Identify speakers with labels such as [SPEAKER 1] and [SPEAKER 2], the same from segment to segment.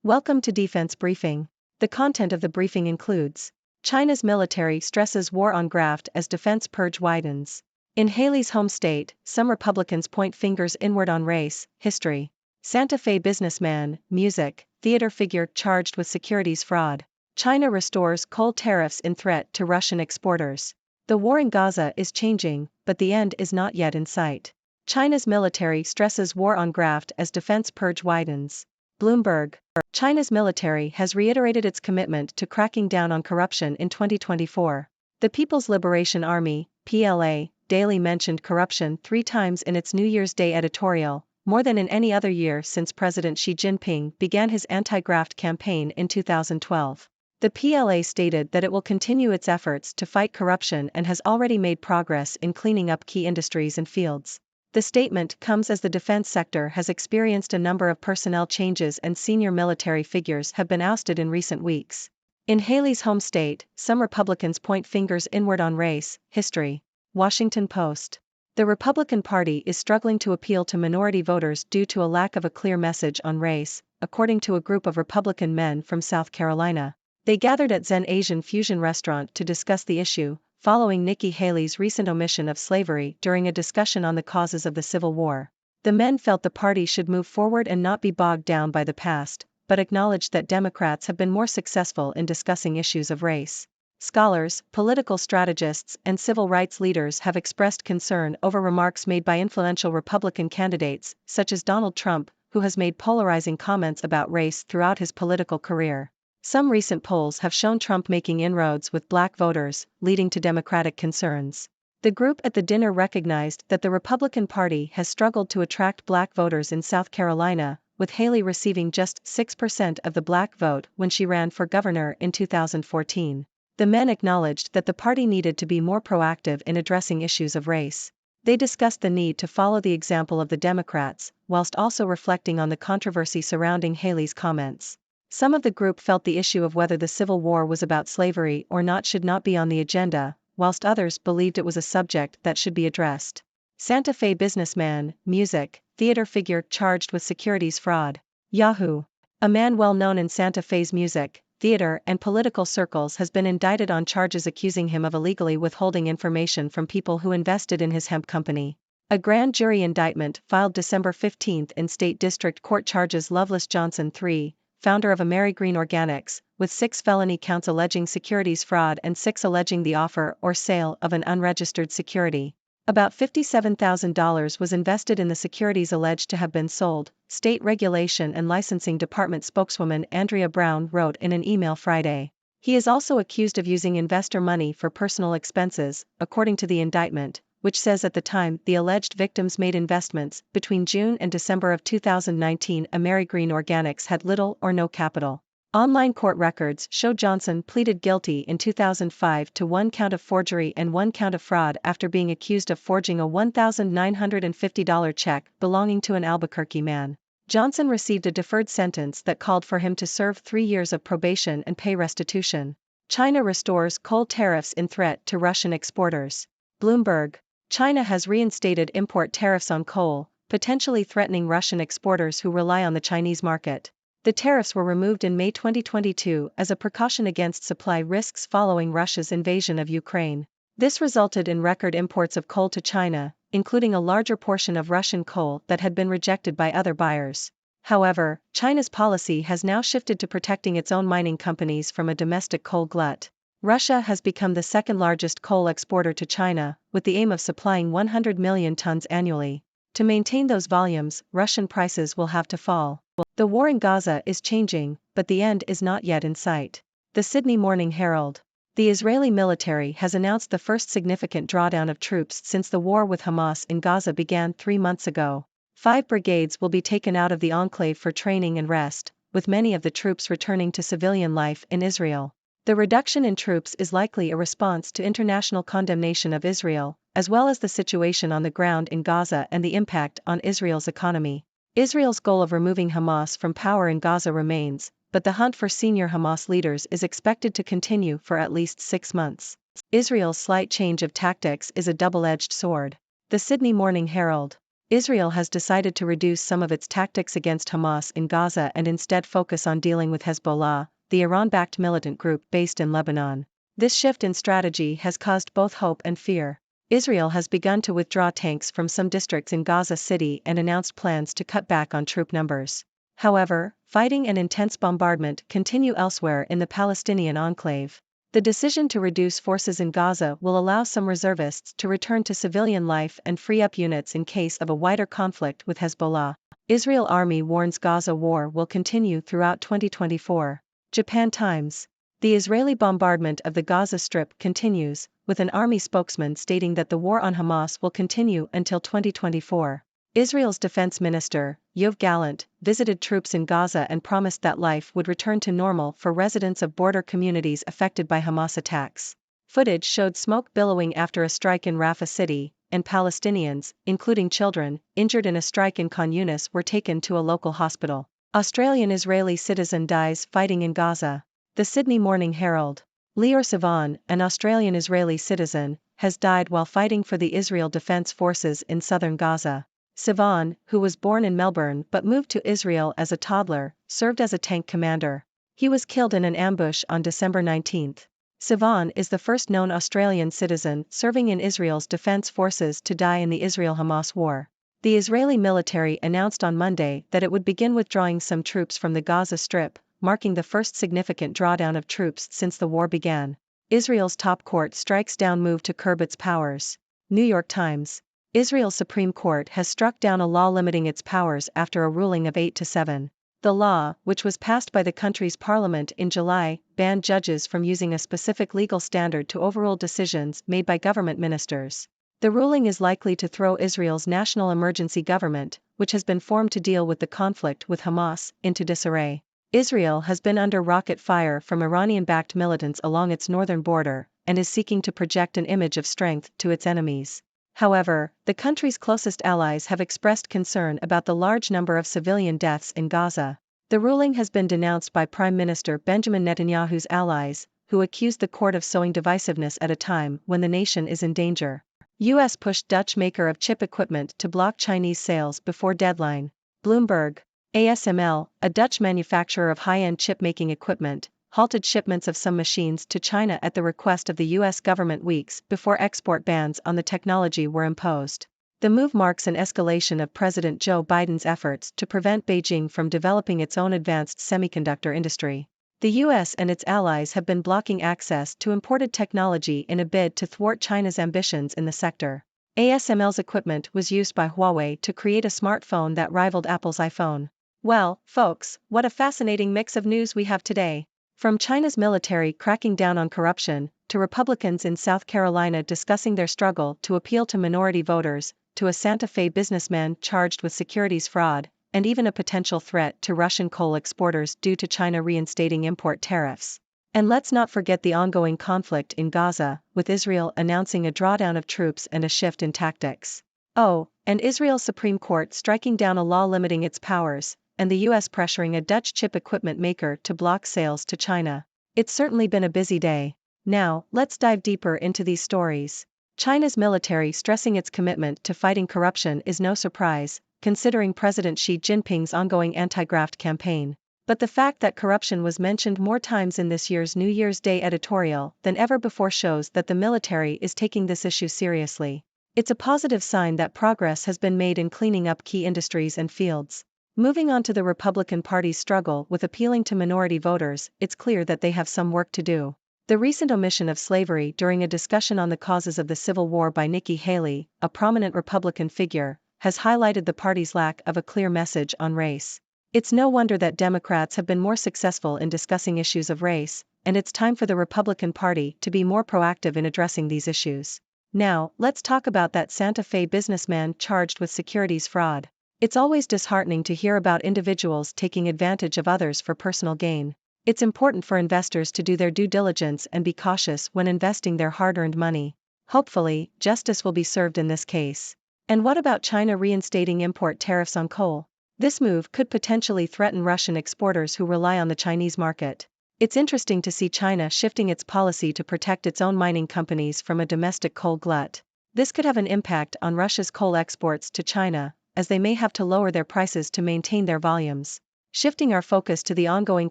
[SPEAKER 1] Welcome to Defense Briefing. The content of the briefing includes China's military stresses war on Graft as defense purge widens. In Haley's home state, some Republicans point fingers inward on race, history. Santa Fe businessman, music, theater figure charged with securities fraud. China restores coal tariffs in threat to Russian exporters. The war in Gaza is changing, but the end is not yet in sight. China's military stresses war on Graft as defense purge widens. Bloomberg. China's military has reiterated its commitment to cracking down on corruption in 2024. The People's Liberation Army, PLA, daily mentioned corruption 3 times in its New Year's Day editorial, more than in any other year since President Xi Jinping began his anti-graft campaign in 2012. The PLA stated that it will continue its efforts to fight corruption and has already made progress in cleaning up key industries and fields. The statement comes as the defense sector has experienced a number of personnel changes and senior military figures have been ousted in recent weeks. In Haley's home state, some Republicans point fingers inward on race, history. Washington Post. The Republican Party is struggling to appeal to minority voters due to a lack of a clear message on race, according to a group of Republican men from South Carolina. They gathered at Zen Asian Fusion restaurant to discuss the issue, following Nikki Haley's recent omission of slavery during a discussion on the causes of the Civil War. The men felt the party should move forward and not be bogged down by the past, but acknowledged that Democrats have been more successful in discussing issues of race. Scholars, political strategists, and civil rights leaders have expressed concern over remarks made by influential Republican candidates, such as Donald Trump, who has made polarizing comments about race throughout his political career. Some recent polls have shown Trump making inroads with black voters, leading to Democratic concerns. The group at the dinner recognized that the Republican Party has struggled to attract black voters in South Carolina, with Haley receiving just 6% of the black vote when she ran for governor in 2014. The men acknowledged that the party needed to be more proactive in addressing issues of race. They discussed the need to follow the example of the Democrats, whilst also reflecting on the controversy surrounding Haley's comments. Some of the group felt the issue of whether the Civil War was about slavery or not should not be on the agenda, whilst others believed it was a subject that should be addressed. Santa Fe businessman, music, theater figure charged with securities fraud. Yahoo! A man well known in Santa Fe's music, theater, and political circles has been indicted on charges accusing him of illegally withholding information from people who invested in his hemp company. A grand jury indictment filed December 15 in State District Court charges Loveless Johnson III, founder of Amerigreen Organics, with 6 felony counts alleging securities fraud and 6 alleging the offer or sale of an unregistered security. About $57,000 was invested in the securities alleged to have been sold, State Regulation and Licensing Department spokeswoman Andrea Brown wrote in an email Friday. He is also accused of using investor money for personal expenses, according to the indictment, which says at the time the alleged victims made investments. Between June and December of 2019, Amerigreen Organics had little or no capital. Online court records show Johnson pleaded guilty in 2005 to 1 count of forgery and 1 count of fraud after being accused of forging a $1,950 check belonging to an Albuquerque man. Johnson received a deferred sentence that called for him to serve 3 years of probation and pay restitution. China restores coal tariffs in threat to Russian exporters. Bloomberg. China has reinstated import tariffs on coal, potentially threatening Russian exporters who rely on the Chinese market. The tariffs were removed in May 2022 as a precaution against supply risks following Russia's invasion of Ukraine. This resulted in record imports of coal to China, including a larger portion of Russian coal that had been rejected by other buyers. However, China's policy has now shifted to protecting its own mining companies from a domestic coal glut. Russia has become the second-largest coal exporter to China, with the aim of supplying 100 million tons annually. To maintain those volumes, Russian prices will have to fall. The war in Gaza is changing, but the end is not yet in sight. The Sydney Morning Herald. The Israeli military has announced the first significant drawdown of troops since the war with Hamas in Gaza began 3 months ago. 5 brigades will be taken out of the enclave for training and rest, with many of the troops returning to civilian life in Israel. The reduction in troops is likely a response to international condemnation of Israel, as well as the situation on the ground in Gaza and the impact on Israel's economy. Israel's goal of removing Hamas from power in Gaza remains, but the hunt for senior Hamas leaders is expected to continue for at least 6 months. Israel's slight change of tactics is a double-edged sword. The Sydney Morning Herald. Israel has decided to reduce some of its tactics against Hamas in Gaza and instead focus on dealing with Hezbollah, the Iran-backed militant group based in Lebanon. This shift in strategy has caused both hope and fear. Israel has begun to withdraw tanks from some districts in Gaza City and announced plans to cut back on troop numbers. However, fighting and intense bombardment continue elsewhere in the Palestinian enclave. The decision to reduce forces in Gaza will allow some reservists to return to civilian life and free up units in case of a wider conflict with Hezbollah. Israel Army warns Gaza war will continue throughout 2024. Japan Times. The Israeli bombardment of the Gaza Strip continues, with an army spokesman stating that the war on Hamas will continue until 2024. Israel's defense minister, Yoav Gallant, visited troops in Gaza and promised that life would return to normal for residents of border communities affected by Hamas attacks. Footage showed smoke billowing after a strike in Rafah City, and Palestinians, including children, injured in a strike in Khan Yunis were taken to a local hospital. Australian-Israeli citizen dies fighting in Gaza. The Sydney Morning Herald. Lior Sivan, an Australian-Israeli citizen, has died while fighting for the Israel Defense Forces in southern Gaza. Sivan, who was born in Melbourne but moved to Israel as a toddler, served as a tank commander. He was killed in an ambush on December 19. Sivan is the first known Australian citizen serving in Israel's defense forces to die in the Israel-Hamas war. The Israeli military announced on Monday that it would begin withdrawing some troops from the Gaza Strip, marking the first significant drawdown of troops since the war began. Israel's top court strikes down move to curb its powers. New York Times. Israel's Supreme Court has struck down a law limiting its powers after a ruling of 8-7. The law, which was passed by the country's parliament in July, banned judges from using a specific legal standard to overrule decisions made by government ministers. The ruling is likely to throw Israel's national emergency government, which has been formed to deal with the conflict with Hamas, into disarray. Israel has been under rocket fire from Iranian-backed militants along its northern border, and is seeking to project an image of strength to its enemies. However, the country's closest allies have expressed concern about the large number of civilian deaths in Gaza. The ruling has been denounced by Prime Minister Benjamin Netanyahu's allies, who accused the court of sowing divisiveness at a time when the nation is in danger. U.S. pushed Dutch maker of chip equipment to block Chinese sales before deadline. Bloomberg. ASML, a Dutch manufacturer of high-end chip-making equipment, halted shipments of some machines to China at the request of the U.S. government weeks before export bans on the technology were imposed. The move marks an escalation of President Joe Biden's efforts to prevent Beijing from developing its own advanced semiconductor industry. The U.S. and its allies have been blocking access to imported technology in a bid to thwart China's ambitions in the sector. ASML's equipment was used by Huawei to create a smartphone that rivaled Apple's iPhone. Well, folks, what a fascinating mix of news we have today. From China's military cracking down on corruption, to Republicans in South Carolina discussing their struggle to appeal to minority voters, to a Santa Fe businessman charged with securities fraud, and even a potential threat to Russian coal exporters due to China reinstating import tariffs. And let's not forget the ongoing conflict in Gaza, with Israel announcing a drawdown of troops and a shift in tactics. Oh, and Israel's Supreme Court striking down a law limiting its powers, and the U.S. pressuring a Dutch chip equipment maker to block sales to China. It's certainly been a busy day. Now, let's dive deeper into these stories. China's military stressing its commitment to fighting corruption is no surprise, considering President Xi Jinping's ongoing anti-graft campaign. But the fact that corruption was mentioned more times in this year's New Year's Day editorial than ever before shows that the military is taking this issue seriously. It's a positive sign that progress has been made in cleaning up key industries and fields. Moving on to the Republican Party's struggle with appealing to minority voters, it's clear that they have some work to do. The recent omission of slavery during a discussion on the causes of the Civil War by Nikki Haley, a prominent Republican figure, has highlighted the party's lack of a clear message on race. It's no wonder that Democrats have been more successful in discussing issues of race, and it's time for the Republican Party to be more proactive in addressing these issues. Now, let's talk about that Santa Fe businessman charged with securities fraud. It's always disheartening to hear about individuals taking advantage of others for personal gain. It's important for investors to do their due diligence and be cautious when investing their hard-earned money. Hopefully, justice will be served in this case. And what about China reinstating import tariffs on coal? This move could potentially threaten Russian exporters who rely on the Chinese market. It's interesting to see China shifting its policy to protect its own mining companies from a domestic coal glut. This could have an impact on Russia's coal exports to China, as they may have to lower their prices to maintain their volumes. Shifting our focus to the ongoing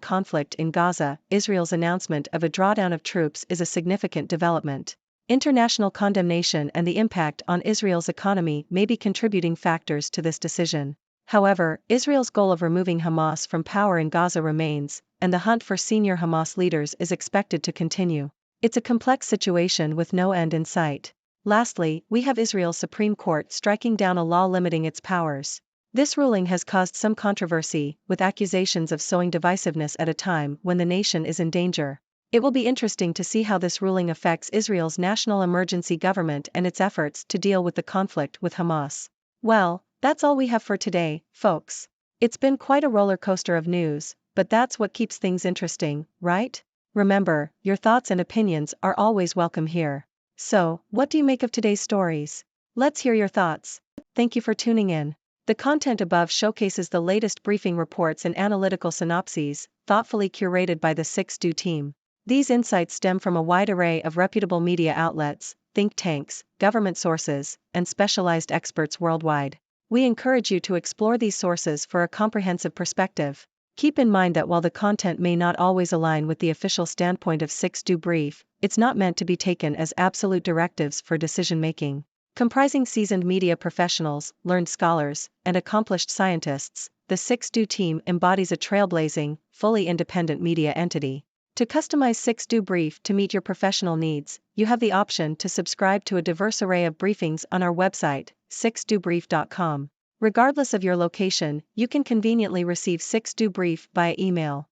[SPEAKER 1] conflict in Gaza, Israel's announcement of a drawdown of troops is a significant development. International condemnation and the impact on Israel's economy may be contributing factors to this decision. However, Israel's goal of removing Hamas from power in Gaza remains, and the hunt for senior Hamas leaders is expected to continue. It's a complex situation with no end in sight. Lastly, we have Israel's Supreme Court striking down a law limiting its powers. This ruling has caused some controversy, with accusations of sowing divisiveness at a time when the nation is in danger. It will be interesting to see how this ruling affects Israel's national emergency government and its efforts to deal with the conflict with Hamas. Well, that's all we have for today, folks. It's been quite a roller coaster of news, but that's what keeps things interesting, right? Remember, your thoughts and opinions are always welcome here. So, what do you make of today's stories? Let's hear your thoughts. Thank you for tuning in. The content above showcases the latest briefing reports and analytical synopses, thoughtfully curated by the 6Do team. These insights stem from a wide array of reputable media outlets, think tanks, government sources, and specialized experts worldwide. We encourage you to explore these sources for a comprehensive perspective. Keep in mind that while the content may not always align with the official standpoint of 6Do Brief, it's not meant to be taken as absolute directives for decision-making. Comprising seasoned media professionals, learned scholars, and accomplished scientists, the 6Do team embodies a trailblazing, fully independent media entity. To customize 6Do Brief to meet your professional needs, you have the option to subscribe to a diverse array of briefings on our website, 6dobrief.com. Regardless of your location, you can conveniently receive 6Do Brief via email.